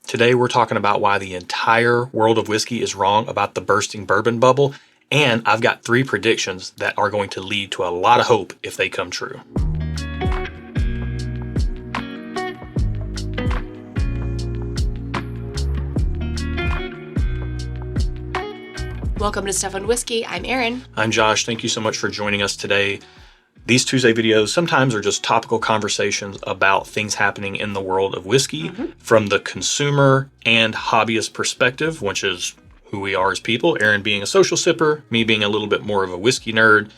Today we're talking about why the entire world of whiskey is wrong about the bursting bourbon bubble, and I've got 3 predictions that are going to lead to a lot of hope if they come true. Welcome to Stuff and Whiskey. I'm Erin. I'm Josh. Thank you so much for joining us today. These Tuesday videos sometimes are just topical conversations about things happening in the world of whiskey from the consumer and hobbyist perspective, which is who we are as people. Erin being a social sipper, me being a little bit more of a whiskey nerd.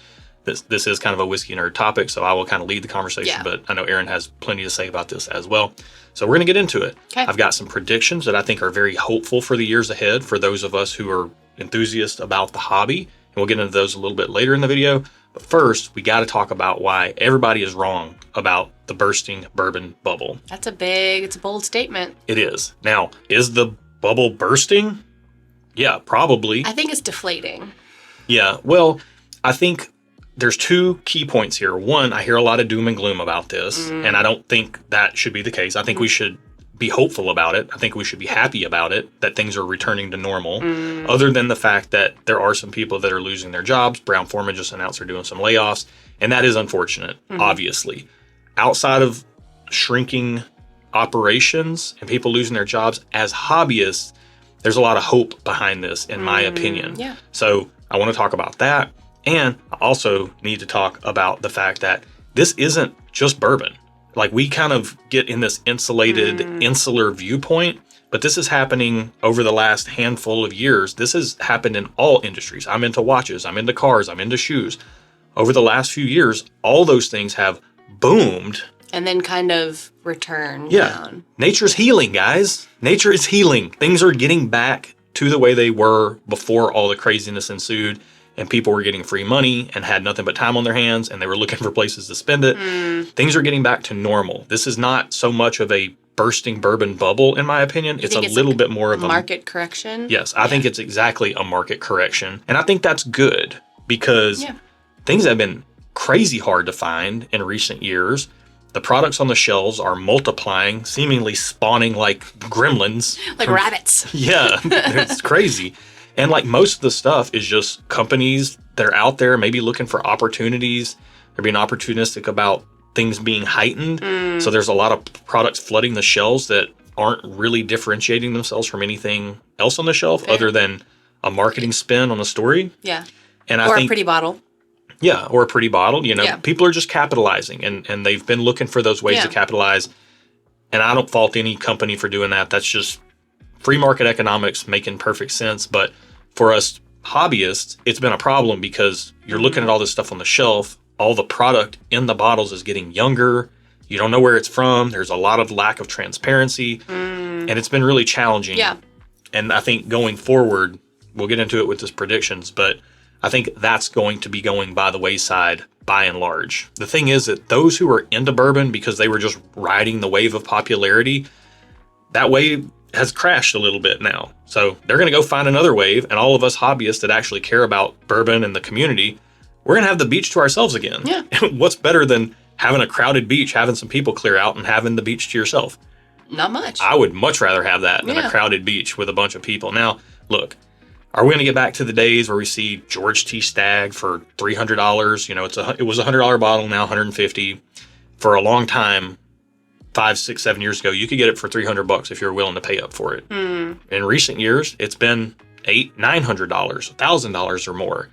This is kind of a whiskey nerd topic, so I will kind of lead the conversation, but I know Erin has plenty to say about this as well. So we're going to get into it. Okay. I've got some predictions that I think are very hopeful for the years ahead for those of us who are enthusiasts about the hobby, and we'll get into those a little bit later in the video. But first, we got to talk about why everybody is wrong about the bursting bourbon bubble. It's a bold statement. It is. Now, is the bubble bursting? Yeah, probably. I think it's deflating. Yeah, well, I think there's 2 key points here. One, I hear a lot of doom and gloom about this, and I don't think that should be the case. I think we should be hopeful about it. I think we should be happy about it, that things are returning to normal, other than the fact that there are some people that are losing their jobs. Brown-Forman just announced they're doing some layoffs, and that is unfortunate, obviously. Outside of shrinking operations and people losing their jobs, as hobbyists, there's a lot of hope behind this, in my opinion. Yeah. So I want to talk about that, and I also need to talk about the fact that this isn't just bourbon. Like, we kind of get in this insulated, insular viewpoint, but this is happening over the last handful of years. This has happened in all industries. I'm into watches, I'm into cars, I'm into shoes. Over the last few years, all those things have boomed. And then kind of returned Yeah. down. Nature's healing, guys. Nature is healing. Things are getting back to the way they were before all the craziness ensued, and people were getting free money and had nothing but time on their hands, and they were looking for places to spend it. Things are getting back to normal. This is not so much of a bursting bourbon bubble, in my opinion. It's a little bit more of a market correction. Yes, I think it's exactly a market correction. And I think that's good because things have been crazy hard to find in recent years. The products on the shelves are multiplying, seemingly spawning like gremlins. Like rabbits. Yeah, it's crazy. And like, most of the stuff is just companies that are out there maybe looking for opportunities. They're being opportunistic about things being heightened. So there's a lot of products flooding the shelves that aren't really differentiating themselves from anything else on the shelf other than a marketing spin on a story. Yeah. And Or I think, a pretty bottle. Yeah, or a pretty bottle. You know, people are just capitalizing, and they've been looking for those ways to capitalize. And I don't fault any company for doing that. That's just free market economics making perfect sense. But for us hobbyists, it's been a problem because you're looking at all this stuff on the shelf. All the product in the bottles is getting younger. You don't know where it's from. There's a lot of lack of transparency. And it's been really challenging. Yeah. And I think going forward, we'll get into it with this predictions, but I think that's going to be going by the wayside by and large. The thing is that those who are into bourbon because they were just riding the wave of popularity, that wave has crashed a little bit now. So they're going to go find another wave, and all of us hobbyists that actually care about bourbon and the community, we're going to have the beach to ourselves again. Yeah. What's better than having a crowded beach, having some people clear out, and having the beach to yourself? Not much. I would much rather have that than a crowded beach with a bunch of people. Now, look, are we going to get back to the days where we see George T. Stagg for $300? You know, it was a $100 bottle, now $150. For a long time, 5, 6, 7 years ago, you could get it for $300 if you're willing to pay up for it. In recent years, it's been $800, $900, $1,000 or more.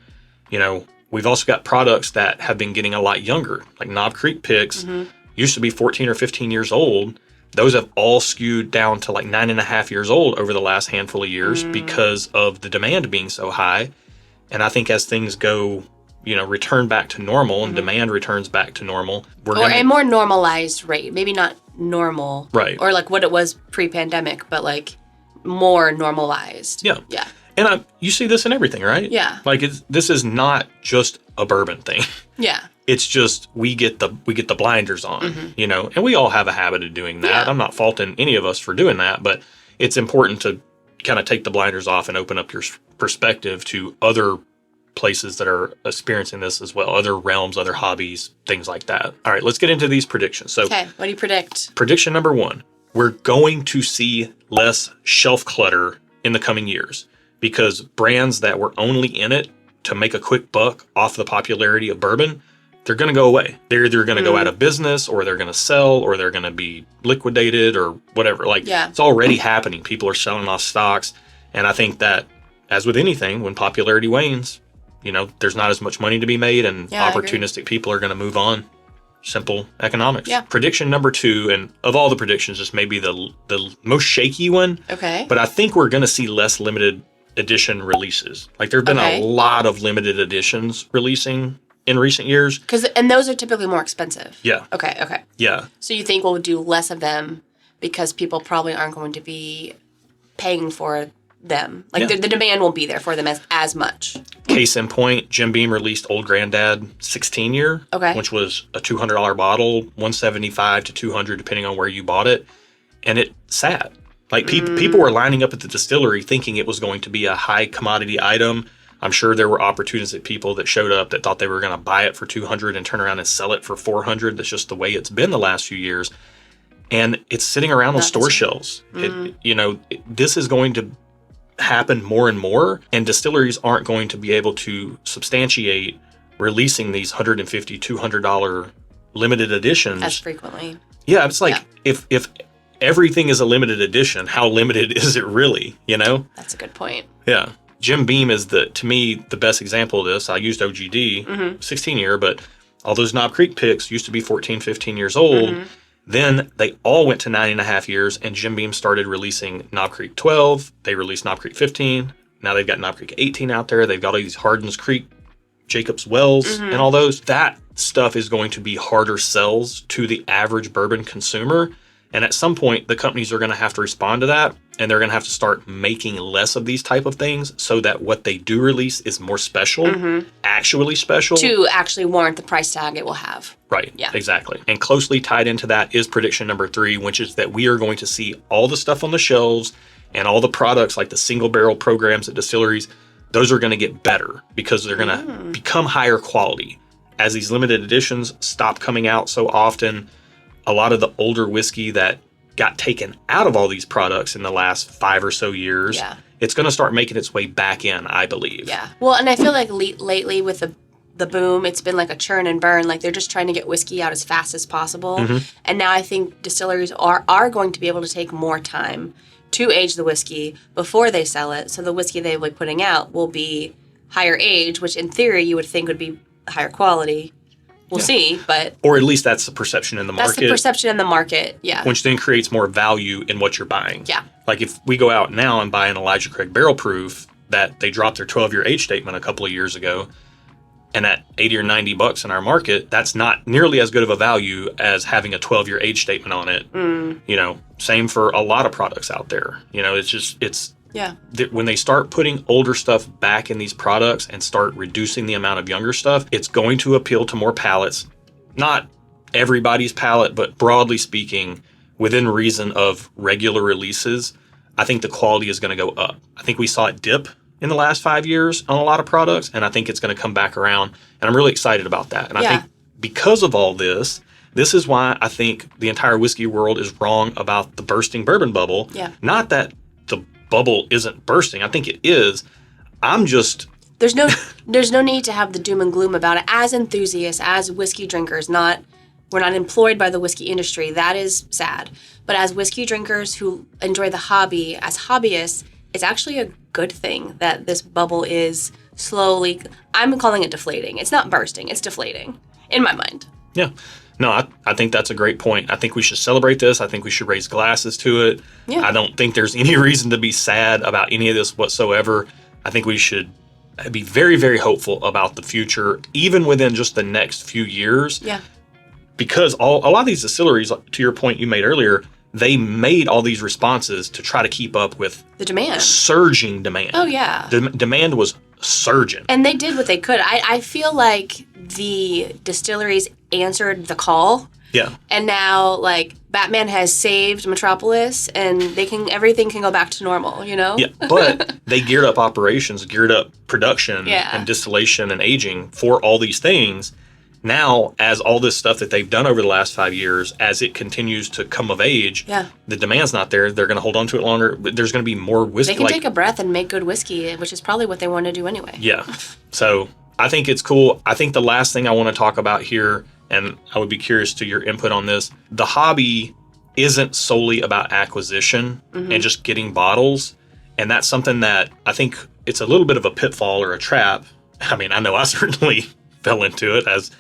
You know, we've also got products that have been getting a lot younger, like Knob Creek picks. Used to be 14 or 15 years old. Those have all skewed down to like 9.5 years old over the last handful of years because of the demand being so high. And I think as things go, you know, return back to normal and demand returns back to normal, a more normalized rate. Maybe not normal. Right. Or like what it was pre-pandemic, but like more normalized. Yeah. Yeah. And you see this in everything, right? Yeah. Like, this is not just a bourbon thing. Yeah. It's just we get the blinders on, you know, and we all have a habit of doing that. Yeah. I'm not faulting any of us for doing that, but it's important to kind of take the blinders off and open up your perspective to other places that are experiencing this as well, other realms, other hobbies, things like that. All right, let's get into these predictions. So, okay, what do you predict? Prediction number 1. we're going to see less shelf clutter in the coming years because brands that were only in it to make a quick buck off the popularity of bourbon, they're going to go away. They're either going to go out of business or they're going to sell or they're going to be liquidated or whatever. Like, it's already happening. People are selling off stocks. And I think that, as with anything, when popularity wanes, you know, there's not as much money to be made and opportunistic people are going to move on. Simple economics. Yeah. Prediction number 2, and of all the predictions, this may be the most shaky one. Okay. But I think we're going to see less limited edition releases. Like, there have been a lot of limited editions releasing in recent years. And those are typically more expensive. Yeah. Okay. Yeah. So you think we'll do less of them because people probably aren't going to be paying for them. Like, the demand won't be there for them as much. Case in point, Jim Beam released Old Granddad 16 year, which was a $200 bottle, $175 to $200 depending on where you bought it, and it sat. Like, people were lining up at the distillery thinking it was going to be a high commodity item. I'm sure there were opportunistic people that showed up that thought they were going to buy it for $200 and turn around and sell it for $400. That's just the way it's been the last few years, and it's sitting around on store shelves. This is going to happen more and more, and distilleries aren't going to be able to substantiate releasing these $150, $200 limited editions as frequently. Yeah, it's like if everything is a limited edition, how limited is it really? You know, that's a good point. Yeah, Jim Beam is to me the best example of this. I used OGD 16 year, but all those Knob Creek picks used to be 14, 15 years old. Then they all went to 9.5 years, and Jim Beam started releasing Knob Creek 12. They released Knob Creek 15. Now they've got Knob Creek 18 out there. They've got all these Hardin's Creek, Jacob's Wells, and all those. That stuff is going to be harder sells to the average bourbon consumer. And at some point, the companies are going to have to respond to that, and they're going to have to start making less of these type of things so that what they do release is more special, actually special. To actually warrant the price tag it will have. Right, exactly. And closely tied into that is prediction number 3, which is that we are going to see all the stuff on the shelves and all the products like the single barrel programs at distilleries, those are going to get better because they're going to become higher quality. As these limited editions stop coming out so often, a lot of the older whiskey that got taken out of all these products in the last 5 or so years, it's going to start making its way back in, I believe. Yeah. Well, and I feel like lately with the boom, it's been like a churn and burn. Like, they're just trying to get whiskey out as fast as possible. And now I think distilleries are going to be able to take more time to age the whiskey before they sell it. So the whiskey they will be putting out will be higher age, which in theory you would think would be higher quality. We'll see, but... Or at least that's the perception in the market. That's the perception in the market, Which then creates more value in what you're buying. Yeah. Like, if we go out now and buy an Elijah Craig Barrel Proof that they dropped their 12-year age statement a couple of years ago, and at $80 or $90 in our market, that's not nearly as good of a value as having a 12-year age statement on it. You know, same for a lot of products out there. You know, when they start putting older stuff back in these products and start reducing the amount of younger stuff, it's going to appeal to more palates. Not everybody's palate, but broadly speaking, within reason of regular releases, I think the quality is going to go up. I think we saw it dip in the last 5 years on a lot of products, and I think it's going to come back around, and I'm really excited about that. And I think because of all this is why I think the entire whiskey world is wrong about the bursting bourbon bubble. Yeah. Not that the bubble isn't bursting. I think it is. There's no need to have the doom and gloom about it. As enthusiasts, as whiskey drinkers, we're not employed by the whiskey industry. That is sad. But as whiskey drinkers who enjoy the hobby, as hobbyists, it's actually a good thing that this bubble is slowly, I'm calling it deflating. It's not bursting, it's deflating, in my mind. Yeah. No, I think that's a great point. I think we should celebrate this. I think we should raise glasses to it. Yeah. I don't think there's any reason to be sad about any of this whatsoever. I think we should be very, very hopeful about the future, even within just the next few years. Yeah. Because a lot of these distilleries, to your point you made earlier, they made all these responses to try to keep up with the demand. Surging demand. Oh, yeah. Demand was surging. And they did what they could. I feel like the distilleries answered the call. Yeah. And now, like, Batman has saved Metropolis, and everything can go back to normal, you know? Yeah, but they geared up operations, geared up production and distillation and aging for all these things. Now, as all this stuff that they've done over the last 5 years, as it continues to come of age, the demand's not there. They're going to hold on to it longer. But there's going to be more whiskey. They can take a breath and make good whiskey, which is probably what they want to do anyway. Yeah. So I think it's cool. I think the last thing I want to talk about here, and I would be curious to your input on this, the hobby isn't solely about acquisition and just getting bottles. And that's something that I think it's a little bit of a pitfall or a trap. I mean, I know I certainly fell into it, as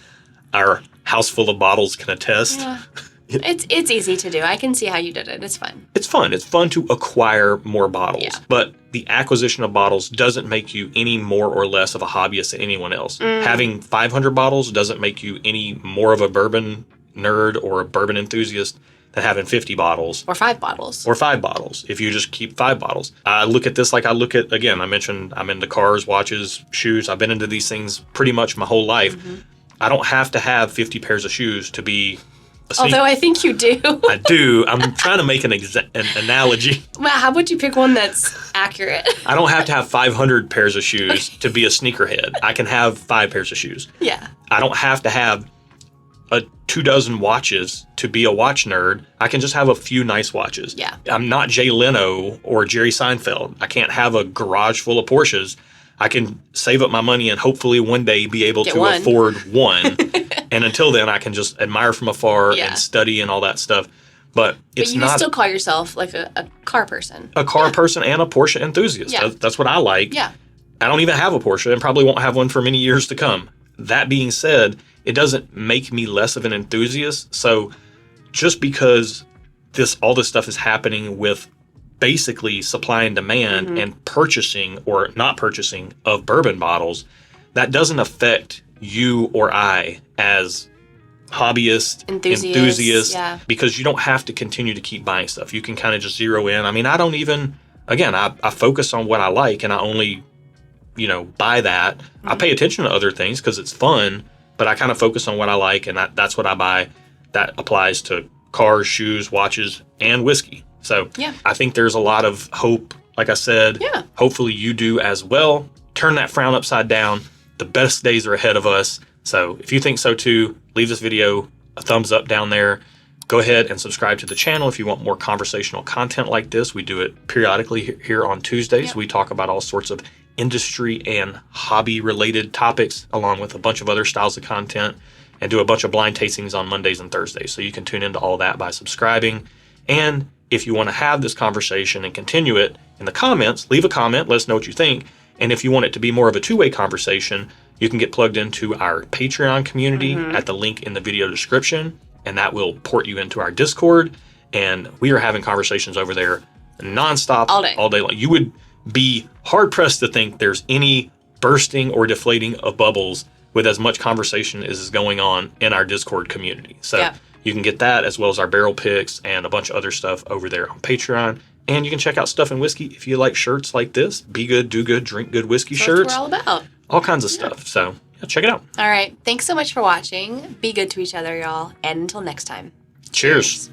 our house full of bottles can attest. Yeah. It's easy to do. I can see how you did it. It's fun. It's fun. It's fun to acquire more bottles. Yeah. But the acquisition of bottles doesn't make you any more or less of a hobbyist than anyone else. Having 500 bottles doesn't make you any more of a bourbon nerd or a bourbon enthusiast than having 50 bottles. Or 5 bottles. Or 5 bottles, if you just keep 5 bottles. I look at this like I look at, again, I mentioned I'm into cars, watches, shoes. I've been into these things pretty much my whole life. I don't have to have 50 pairs of shoes to be a sneaker. Although I think you do. I do. I'm trying to make an analogy. Well, how about you pick one that's accurate? I don't have to have 500 pairs of shoes to be a sneakerhead. I can have 5 pairs of shoes. Yeah. I don't have to have 24 watches to be a watch nerd. I can just have a few nice watches. Yeah. I'm not Jay Leno or Jerry Seinfeld. I can't have a garage full of Porsches. I can save up my money and hopefully one day be able to afford one. And until then, I can just admire from afar and study and all that stuff. But it's you not. can still call yourself like a car person. A car person and a Porsche enthusiast. Yeah. That's what I like. Yeah. I don't even have a Porsche and probably won't have one for many years to come. That being said, it doesn't make me less of an enthusiast. So just because all this stuff is happening with basically supply and demand and purchasing or not purchasing of bourbon bottles, that doesn't affect you or I as hobbyists, enthusiasts, because you don't have to continue to keep buying stuff. You can kind of just zero in. I mean, I don't even, again, I focus on what I like and I only, buy that. I pay attention to other things because it's fun, but I kind of focus on what I like and that's what I buy. That applies to cars, shoes, watches, and whiskey. So I think there's a lot of hope. Like I said, hopefully you do as well. Turn that frown upside down. The best days are ahead of us. So if you think so too, leave this video a thumbs up down there. Go ahead and subscribe to the channel if you want more conversational content like this. We do it periodically here on Tuesdays. We talk about all sorts of industry and hobby related topics along with a bunch of other styles of content, and do a bunch of blind tastings on Mondays and Thursdays. So you can tune into all that by subscribing. And if you want to have this conversation and continue it in the comments, leave a comment, let us know what you think. And if you want it to be more of a two-way conversation, you can get plugged into our Patreon community at the link in the video description, and that will port you into our Discord. And we are having conversations over there nonstop, all day long. You would be hard-pressed to think there's any bursting or deflating of bubbles with as much conversation as is going on in our Discord community. So you can get that as well as our barrel picks and a bunch of other stuff over there on Patreon. And you can check out Stuff and Whiskey if you like shirts like this. Be good, do good, drink good whiskey shirts. That's what we're all about. All kinds of stuff. So check it out. All right. Thanks so much for watching. Be good to each other, y'all. And until next time. Cheers.